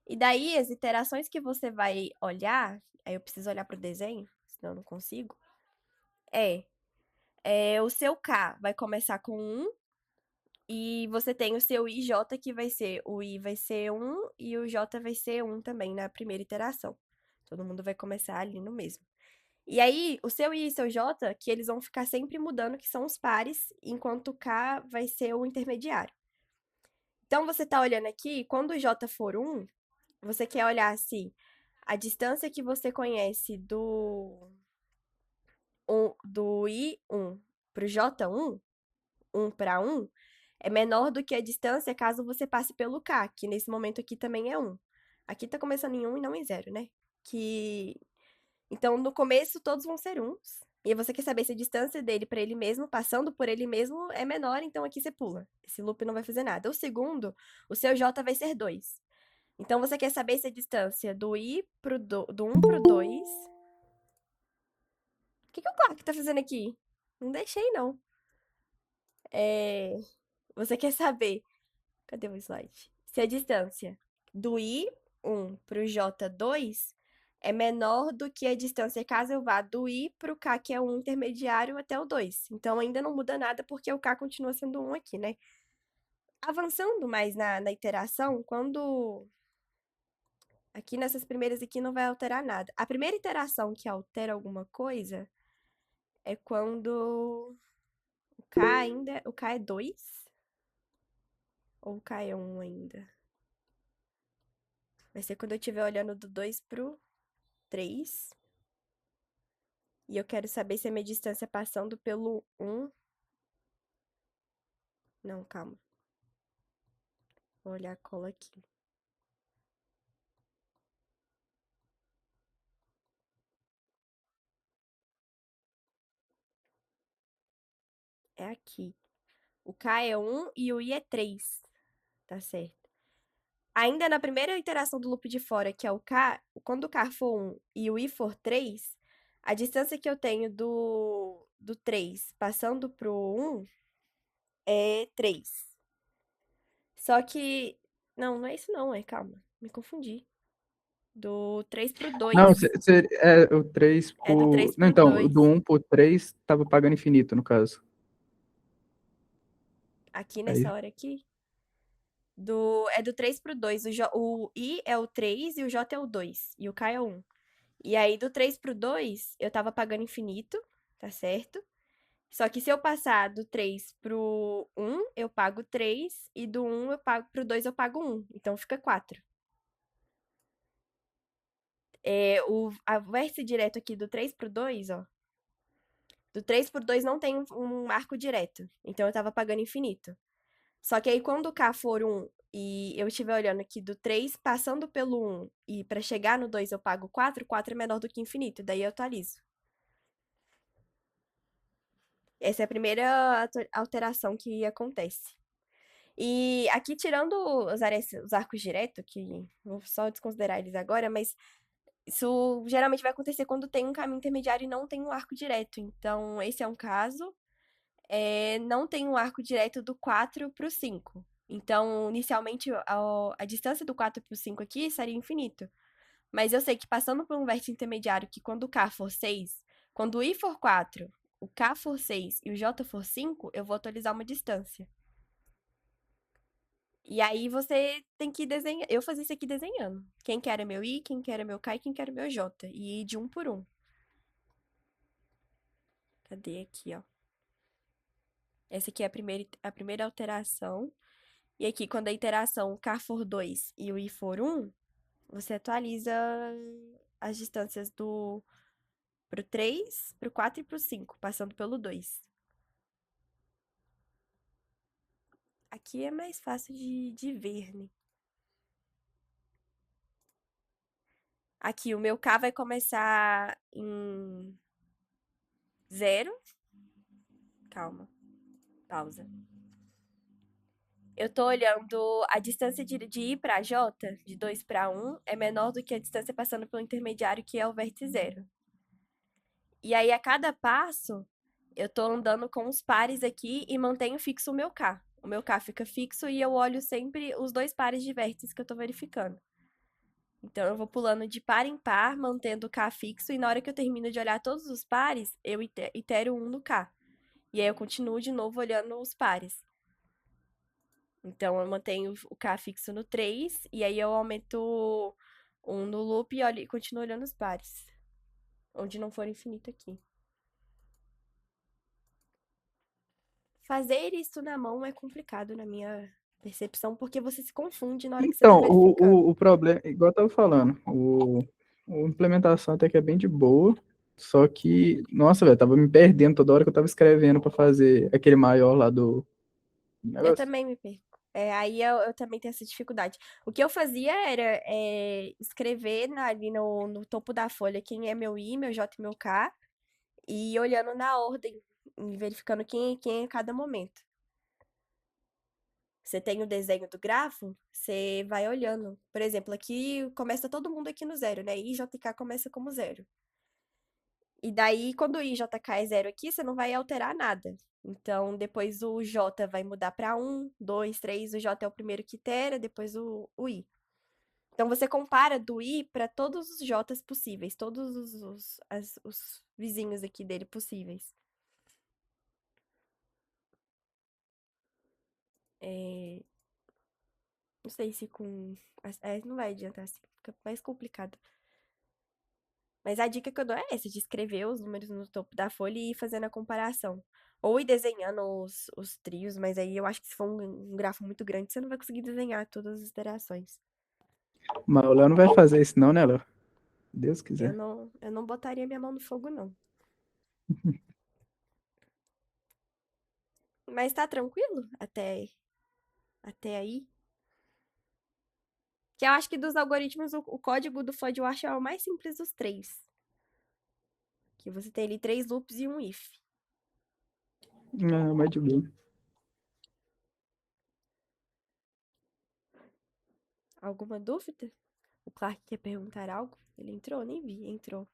A: E daí, as iterações que você vai olhar, aí eu preciso olhar pro desenho, senão eu não consigo. É, o seu K vai começar com 1 e você tem o seu IJ que vai ser, o I vai ser 1 e o J vai ser 1 também na primeira iteração. Todo mundo vai começar ali no mesmo. E aí, o seu I e seu J, que eles vão ficar sempre mudando, que são os pares, enquanto o K vai ser o intermediário. Então, você tá olhando aqui, quando o J for 1, você quer olhar se a distância que você conhece do I1 pro J1, 1 para 1, é menor do que a distância caso você passe pelo K, que nesse momento aqui também é 1. Aqui tá começando em 1 e não em 0, né? Então, no começo, todos vão ser 1s. E você quer saber se a distância dele para ele mesmo, passando por ele mesmo, é menor, então aqui você pula. Esse loop não vai fazer nada. O segundo, o seu J vai ser 2. Então, você quer saber se a distância do 1 pro 2. O que que o Clark tá fazendo aqui? Não deixei, não. Você quer saber. Cadê o slide? Se a distância do I1 para o J2 é menor do que a distância caso eu vá do I para o K, que é um intermediário, até o 2. Então ainda não muda nada porque o K continua sendo 1 aqui, né? Avançando mais na iteração, quando. Aqui nessas primeiras aqui não vai alterar nada. A primeira iteração que altera alguma coisa é quando o K é 2 ou o K é 1 ainda? Vai ser quando eu estiver olhando do 2 pro 3. E eu quero saber se a minha distância passando pelo 1... Não, calma. Vou olhar a cola aqui. É aqui. O K é 1 e o I é 3. Tá certo. Ainda na primeira iteração do loop de fora, que é o K, quando o K for 1 e o I for 3, a distância que eu tenho do 3 passando pro 1 é 3. Só que... Não, não é isso não, calma. Me confundi. Do 3 pro 2.
B: Não, é o 3
A: É do 3
B: por... Não,
A: pro
B: então,
A: 2.
B: do 1 por 3 tava pagando infinito, no caso.
A: Aqui
B: Aí,
A: nessa hora aqui. É do 3 pro 2. O I é o 3 e o J é o 2. E o K é o 1. E aí, do 3 pro 2, eu tava pagando infinito, tá certo? Só que se eu passar do 3 pro 1, eu pago 3. E do 1 eu pago pro 2 eu pago 1. Então fica 4. A vértice direto aqui do 3 pro 2, ó. Do 3 pro 2 não tem um arco direto. Então eu tava pagando infinito. Só que aí quando o K for 1 e eu estiver olhando aqui do 3 passando pelo 1 e pra chegar no 2 eu pago 4, 4 é menor do que infinito. Daí eu atualizo. Essa é a primeira alteração que acontece. E aqui, tirando os arcos diretos, que vou só desconsiderar eles agora, mas isso geralmente vai acontecer quando tem um caminho intermediário e não tem um arco direto. Então, esse é um caso. Não tem um arco direto do 4 para o 5. Então, inicialmente, a distância do 4 para o 5 aqui seria infinito. Mas eu sei que passando por um vértice intermediário, que quando o K for 6, quando o I for 4, o K for 6 e o J for 5, eu vou atualizar uma distância. E aí você tem que desenhar. Eu fazia isso aqui desenhando. Quem que era meu I, quem que era meu K e quem que era meu J. E ir de um por um. Cadê aqui, ó? Essa aqui é a primeira alteração. E aqui, quando a iteração o K for 2 e o I for 1, você atualiza as distâncias pro 3, pro 4 e pro 5, passando pelo 2. Aqui é mais fácil de ver, né? Aqui, o meu K vai começar em 0. Calma, pausa. Eu tô olhando a distância de I para J, de 2 para 1, é menor do que a distância passando pelo intermediário, que é o vértice 0. E aí, a cada passo, eu tô andando com os pares aqui e mantenho fixo o meu K. O meu K fica fixo e eu olho sempre os 2 pares de vértices que eu tô verificando. Então, eu vou pulando de par em par, mantendo o K fixo, e na hora que eu termino de olhar todos os pares, eu itero 1 no K. E aí, eu continuo de novo olhando os pares. Então, eu mantenho o K fixo no 3, e aí eu aumento 1 no loop e continuo olhando os pares. Onde não for infinito aqui. Fazer isso na mão é complicado na minha percepção, porque você se confunde na hora que você tá
B: então,
A: verificando.
B: o problema, igual eu tava falando, a implementação até que é bem de boa, só que, nossa, velho, tava me perdendo toda hora que eu tava escrevendo pra fazer aquele maior lá do
A: Eu
B: negócio.
A: também me perco. Aí eu também tenho essa dificuldade. O que eu fazia era escrever ali no topo da folha quem é meu I, meu J e meu K, e ir olhando na ordem, e verificando quem é cada momento. Você tem o desenho do grafo, você vai olhando. Por exemplo, aqui começa todo mundo aqui no 0, né? I, J e K começa como 0. E daí, quando o I, J, K é 0 aqui, você não vai alterar nada. Então, depois o J vai mudar para 1, 2, 3. O J é o primeiro que itera, depois o I. Então, você compara do I para todos os J's possíveis, todos os vizinhos aqui dele possíveis. Não sei se com... não vai adiantar, assim, fica mais complicado. Mas a dica que eu dou é essa, de escrever os números no topo da folha e ir fazendo a comparação. Ou ir desenhando os trios, mas aí eu acho que se for um grafo muito grande, você não vai conseguir desenhar todas as iterações.
B: Mas o Léo não vai fazer isso não, né, Léo? Deus
A: Eu
B: quiser.
A: não botaria minha mão no fogo, não. Mas tá tranquilo até aí? Que eu acho que dos algoritmos, o código do FloodWash é o mais simples dos três. Que você tem ali 3 loops e um if.
B: Ah, mas de boa.
A: Alguma dúvida? O Clark quer perguntar algo? Ele entrou? Nem vi. Entrou.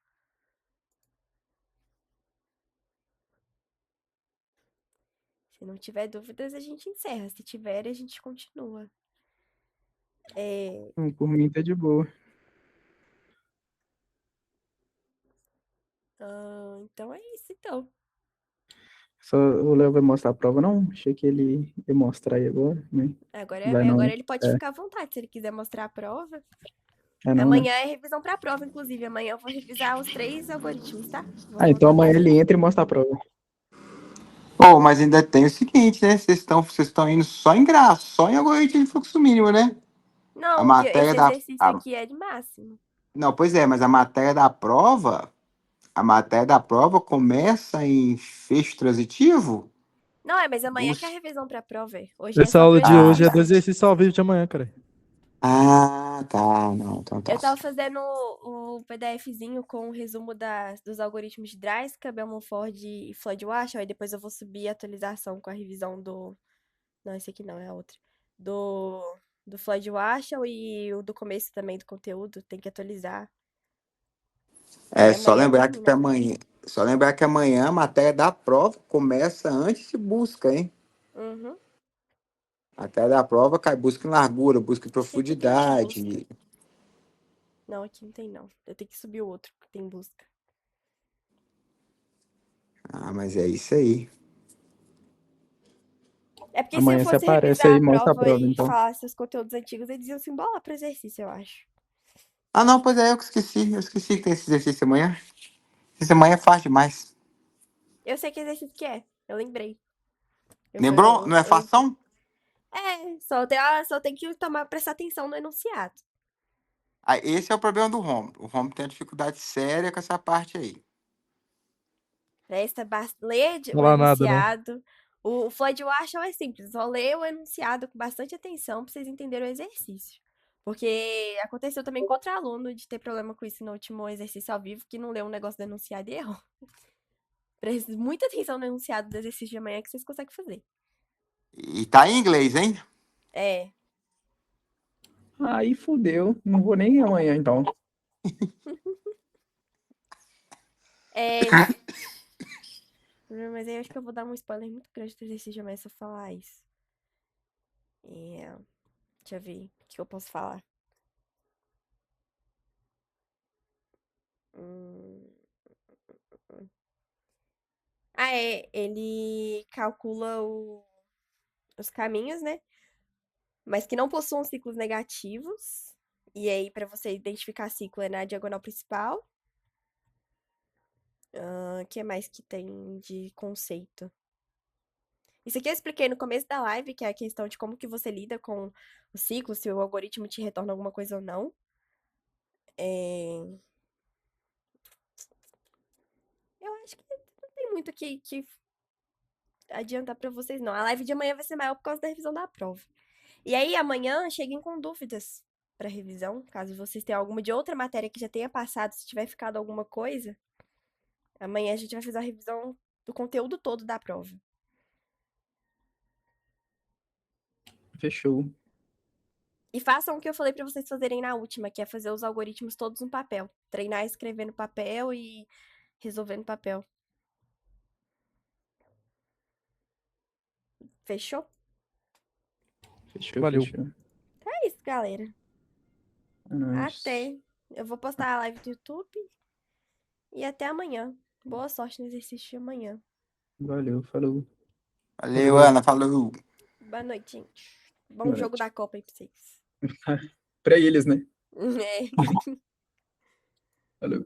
A: Se não tiver dúvidas, a gente encerra. Se tiver, a gente continua.
B: Por mim tá de boa.
A: Então é isso, então.
B: Só o Léo vai mostrar a prova, não? Achei que ele ia mostrar aí agora, né? Vai não,
A: Agora
B: né?
A: ele pode ficar à vontade se ele quiser mostrar a prova.
B: É não, né?
A: Amanhã é revisão pra prova, inclusive. Amanhã eu vou revisar os 3 algoritmos, tá? Vou
B: Ah, então
A: voltar
B: amanhã
A: todos
B: ele
A: eles.
B: entra e mostra a prova.
D: Oh, mas ainda tem o seguinte, né? Vocês estão indo só em grafo, só em algoritmo de fluxo mínimo, né? A
A: Não, que
D: matéria
A: esse
D: da.
A: exercício aqui é de máximo.
D: Não, pois é, mas a matéria da prova começa em fecho transitivo?
A: Não, mas amanhã que é a
D: Bus-
A: revisão pra prova. Hoje é
C: Essa
A: só pro
C: aula de
D: Ah,
C: hoje é
A: exercício.
C: do
D: tá.
C: exercício ao vivo de amanhã, cara.
D: Ah, tá. Não, então tá.
A: Eu tava fazendo o PDFzinho com o resumo dos algoritmos de Dreisker, Bellman-Ford e Flood-Warshall, aí depois eu vou subir a atualização com a revisão do... Não, esse aqui não, é a outra. Do, do Flood-Warshall e o do começo também do conteúdo, tem que atualizar. Aí
D: É só
A: amanhã
D: lembrar que
A: termina.
D: amanhã, só lembrar que amanhã a matéria da prova começa antes de busca, hein?
A: Uhum.
D: A matéria da prova cai busca em largura, busca em
A: Esse aqui tem com busca.
D: profundidade.
A: Não, aqui não tem não. Eu tenho que subir o outro, que tem busca.
D: Ah, mas é isso aí.
A: É porque se eu
B: Amanhã você
A: fosse
B: aparece
A: revisar
B: aí
A: a
B: e mostra a
A: prova
B: prova,
A: e
B: então.
A: falasse os conteúdos antigos, eles iam se embolar pro exercício, eu acho.
D: Ah, não, pois é, eu esqueci que tem esse exercício amanhã. Esse amanhã é fácil demais.
A: Eu sei que exercício que é, eu lembrei.
D: Lembrou? Não é
A: Eu lembrei.
D: fação?
A: Só tem que prestar atenção no enunciado.
D: Ah, esse é o problema do Romulo. O Romulo tem uma dificuldade séria com essa parte aí.
A: Lê
C: Não
A: o
C: lá nada, não.
A: enunciado. O Floyd Warshall é simples, só lê o enunciado com bastante atenção pra vocês entenderem o exercício. Porque aconteceu também com outro aluno de ter problema com isso no último exercício ao vivo, que não leu um negócio do enunciado e errou. Preste muita atenção no enunciado do exercício de amanhã que vocês conseguem fazer.
D: E tá em inglês, hein?
A: É.
B: Aí fudeu. Não vou nem amanhã, então.
A: É. Mas aí eu acho que eu vou dar um spoiler muito grande do exercício de amanhã se eu falar isso. É, deixa eu ver o que eu posso falar. Hum, ele calcula os caminhos, né? Mas que não possuam ciclos negativos. E aí, para você identificar ciclo, é na diagonal principal. O que mais que tem de conceito? Isso aqui eu expliquei no começo da live, que é a questão de como que você lida com o ciclo, se o algoritmo te retorna alguma coisa ou não. É, eu acho que não tem muito que adiantar pra vocês, não. A live de amanhã vai ser maior por causa da revisão da prova. E aí, amanhã, cheguem com dúvidas pra revisão, caso vocês tenham alguma de outra matéria que já tenha passado, se tiver ficado alguma coisa. Amanhã a gente vai fazer a revisão do conteúdo todo da prova.
B: Fechou.
A: E façam o que eu falei pra vocês fazerem na última, que é fazer os algoritmos todos no papel. Treinar escrevendo papel e resolvendo papel. Fechou?
B: Fechou,
C: Valeu.
B: fechou.
A: É isso, galera.
B: É nóis.
A: Até. Eu vou postar a live do YouTube. E até amanhã. Boa sorte no exercício de amanhã.
B: Valeu, falou.
D: Valeu, Ana. Falou.
A: Boa noite, gente. Bom
B: Boa
A: jogo
B: noite.
A: da Copa aí pra vocês.
B: Pra eles, né?
A: É.
B: Falou.